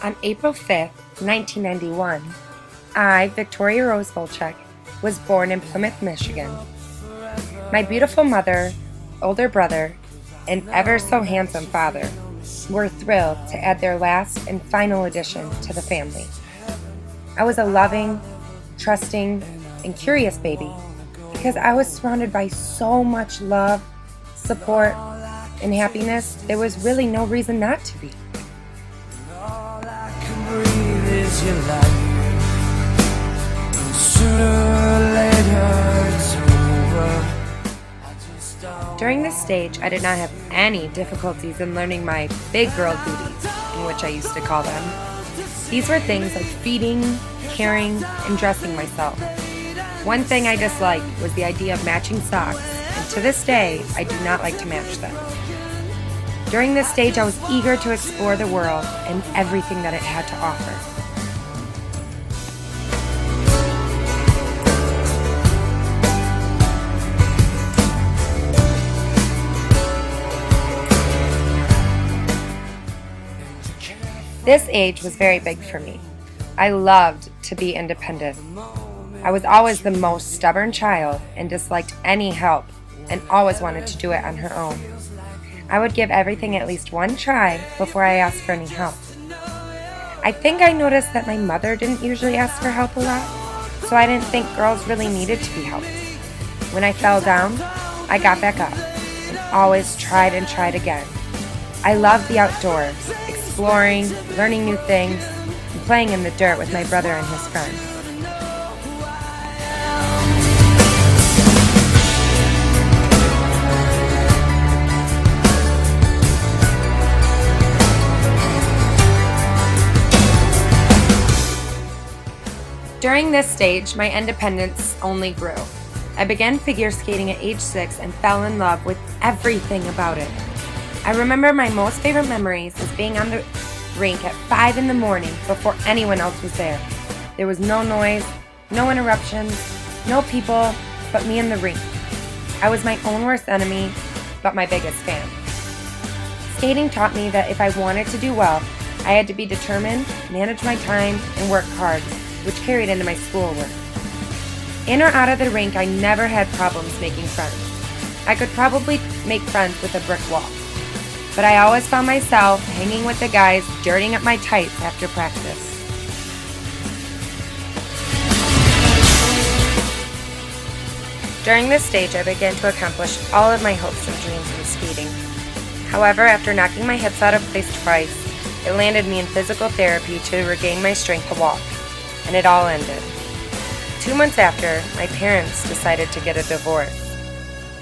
On April 5th, 1991, I, Victoria Vlcek, was born in Plymouth, Michigan. My beautiful mother, older brother, and ever so handsome father were thrilled to add their last and final addition to the family. I was a loving, trusting, and curious baby because I was surrounded by so much love, support, and happiness. There was really no reason not to be. During this stage, I did not have any difficulties in learning my big girl duties, in which I used to call them. These were things like feeding, caring, and dressing myself. One thing I disliked was the idea of matching socks, and to this day, I do not like to match them. During this stage, I was eager to explore the world and everything that it had to offer. This age was very big for me. I loved to be independent. I was always the most stubborn child and disliked any help and always wanted to do it on her own. I would give everything at least one try before I asked for any help. I think I noticed that my mother didn't usually ask for help a lot, so I didn't think girls really needed to be helped. When I fell down, I got back up and always tried and tried again. I loved the outdoors, exploring, learning new things, and playing in the dirt with my brother and his friends. During this stage, my independence only grew. I began figure skating at age 6 and fell in love with everything about it. I remember my most favorite memories as being on the rink at 5 in the morning before anyone else was there. There was no noise, no interruptions, no people but me and the rink. I was my own worst enemy, but my biggest fan. Skating taught me that if I wanted to do well, I had to be determined, manage my time, and work hard, which carried into my schoolwork. In or out of the rink, I never had problems making friends. I could probably make friends with a brick wall. But I always found myself hanging with the guys, dirtying up my tights after practice. During this stage, I began to accomplish all of my hopes and dreams in skating. However, after knocking my hips out of place twice, it landed me in physical therapy to regain my strength to walk, and it all ended. 2 months after, my parents decided to get a divorce.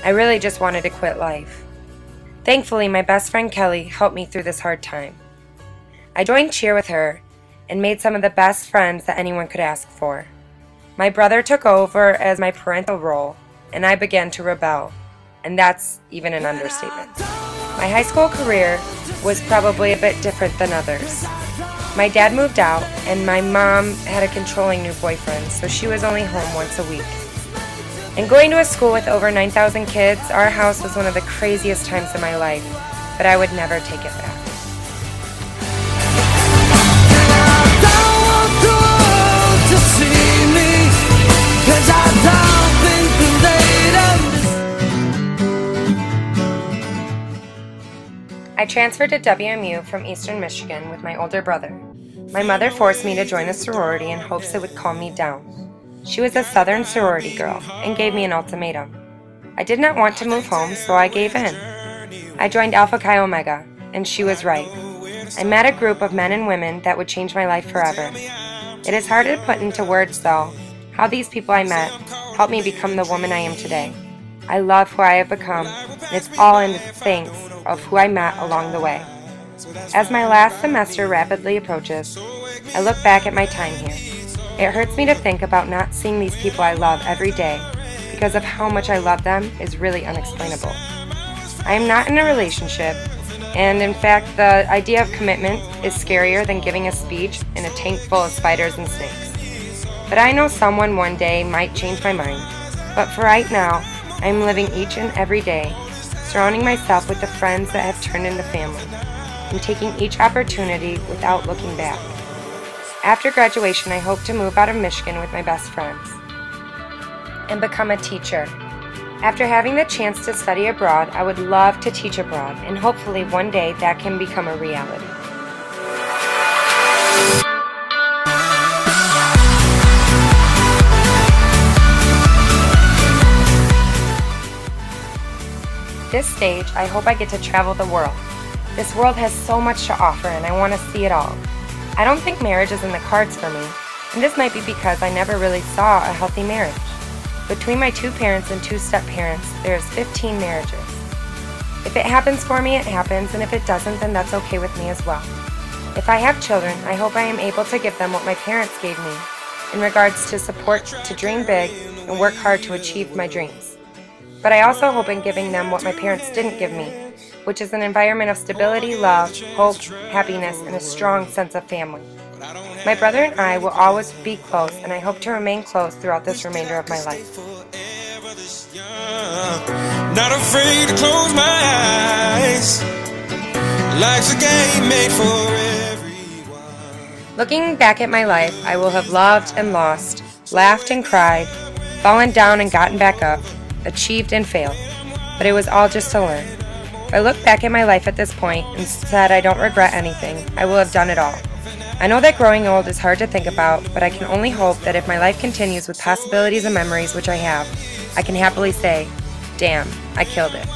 I really just wanted to quit life. Thankfully, my best friend Kelly helped me through this hard time. I joined cheer with her and made some of the best friends that anyone could ask for. My brother took over as my parental role, and I began to rebel, and that's even an understatement. My high school career was probably a bit different than others. My dad moved out, and my mom had a controlling new boyfriend, so she was only home once a week. And going to a school with over 9,000 kids, our house was one of the craziest times of my life, but I would never take it back. I transferred to WMU from Eastern Michigan with my older brother. My mother forced me to join a sorority in hopes it would calm me down. She was a Southern sorority girl and gave me an ultimatum. I did not want to move home, so I gave in. I joined Alpha Chi Omega, and she was right. I met a group of men and women that would change my life forever. It is hard to put into words, though, how these people I met helped me become the woman I am today. I love who I have become, and it's all in the thanks of who I met along the way. As my last semester rapidly approaches, I look back at my time here. It hurts me to think about not seeing these people I love every day because of how much I love them is really unexplainable. I am not in a relationship, and in fact, the idea of commitment is scarier than giving a speech in a tank full of spiders and snakes. But I know someone one day might change my mind. But for right now, I am living each and every day, surrounding myself with the friends that have turned into family, and taking each opportunity without looking back. After graduation, I hope to move out of Michigan with my best friends and become a teacher. After having the chance to study abroad, I would love to teach abroad, and hopefully one day that can become a reality. This stage, I hope I get to travel the world. This world has so much to offer and I want to see it all. I don't think marriage is in the cards for me, and this might be because I never really saw a healthy marriage. Between my 2 parents and 2 step-parents, there's 15 marriages. If it happens for me, it happens, and if it doesn't, then that's okay with me as well. If I have children, I hope I am able to give them what my parents gave me in regards to support to dream big and work hard to achieve my dreams. But I also hope in giving them what my parents didn't give me, which is an environment of stability, love, hope, happiness, and a strong sense of family. My brother and I will always be close, and I hope to remain close throughout this remainder of my life. Not afraid to close my eyes. Life's a game made for everyone. Looking back at my life, I will have loved and lost, laughed and cried, fallen down and gotten back up, achieved and failed, but it was all just to learn. If I look back at my life at this point and said I don't regret anything, I will have done it all. I know that growing old is hard to think about, but I can only hope that if my life continues with possibilities and memories which I have, I can happily say, damn, I killed it.